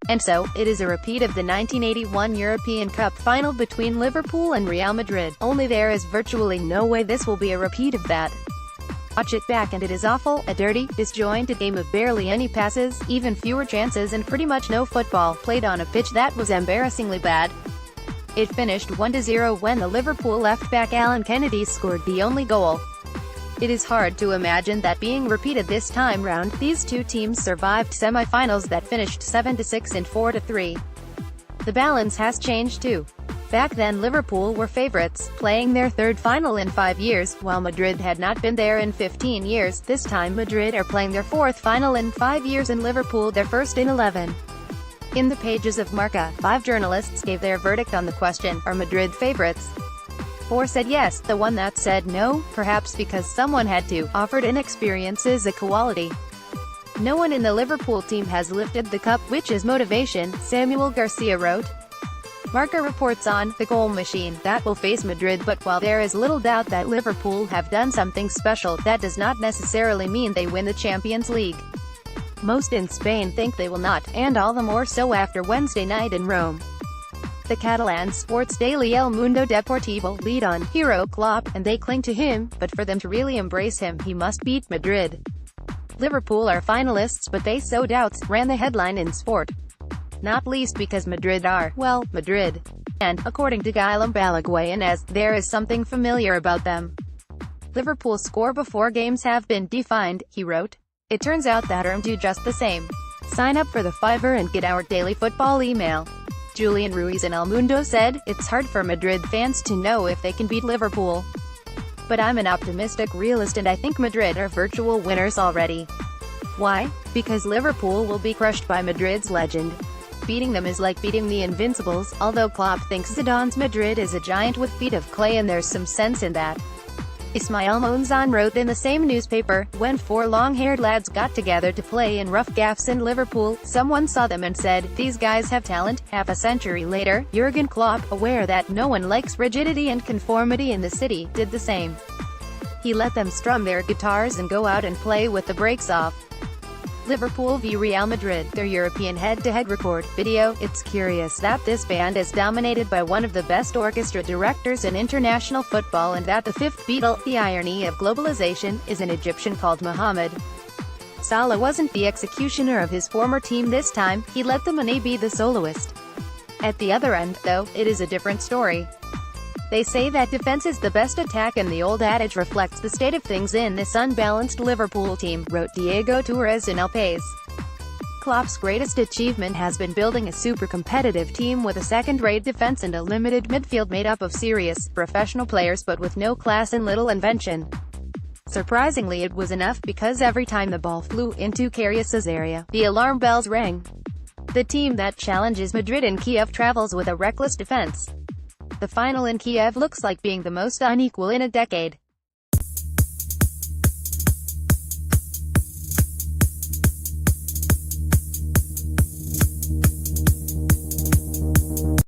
And so, it is a repeat of the 1981 European Cup final between Liverpool and Real Madrid, only there is virtually no way this will be a repeat of that. Watch it back and it is awful, a dirty, disjointed game of barely any passes, even fewer chances and pretty much no football, played on a pitch that was embarrassingly bad. It finished 1-0 when the Liverpool left-back Alan Kennedy scored the only goal. It is hard to imagine that being repeated this time round. These two teams survived semi-finals that finished 7-6 and 4-3. The balance has changed too. Back then Liverpool were favourites, playing their third final in 5 years, while Madrid had not been there in 15 years. This time Madrid are playing their fourth final in 5 years and Liverpool their first in 11. In the pages of Marca, 5 journalists gave their verdict on the question, are Madrid favourites? 4 said yes, the one that said no, perhaps because someone had to, offered inexperience is a quality. No one in the Liverpool team has lifted the cup, which is motivation, Samuel Garcia wrote. Marca reports on the goal machine that will face Madrid, but while there is little doubt that Liverpool have done something special, that does not necessarily mean they win the Champions League. Most in Spain think they will not, and all the more so after Wednesday night in Rome. The Catalan sports daily El Mundo Deportivo lead on hero Klopp, and they cling to him, but for them to really embrace him, he must beat Madrid. Liverpool are finalists but they sow doubts, ran the headline in Sport. Not least because Madrid are, well, Madrid. And, according to Guillem Balaguer, as there is something familiar about them. Liverpool score before games have been defined, he wrote. It turns out that do just the same. Sign up for the Fiverr and get our daily football email. Julian Ruiz in El Mundo said, it's hard for Madrid fans to know if they can beat Liverpool. But I'm an optimistic realist and I think Madrid are virtual winners already. Why? Because Liverpool will be crushed by Madrid's legend. Beating them is like beating the Invincibles, although Klopp thinks Zidane's Madrid is a giant with feet of clay and there's some sense in that. Ismail Monzon wrote in the same newspaper, when 4 long-haired lads got together to play in rough gaffs in Liverpool, someone saw them and said, these guys have talent. Half a century later, Jurgen Klopp, aware that no one likes rigidity and conformity in the city, did the same. He let them strum their guitars and go out and play with the brakes off. Liverpool v Real Madrid, their European head-to-head record video. It's curious that this band is dominated by one of the best orchestra directors in international football and that the fifth Beatle, the irony of globalization, is an Egyptian called Muhammad. Salah wasn't the executioner of his former team this time, he let the Mané be the soloist. At the other end, though, it is a different story. They say that defense is the best attack and the old adage reflects the state of things in this unbalanced Liverpool team, wrote Diego Torres in El País. Klopp's greatest achievement has been building a super competitive team with a second-rate defense and a limited midfield made up of serious, professional players but with no class and little invention. Surprisingly it was enough because every time the ball flew into Karius's area, the alarm bells rang. The team that challenges Madrid in Kiev travels with a reckless defense. The final in Kiev looks like being the most unequal in a decade.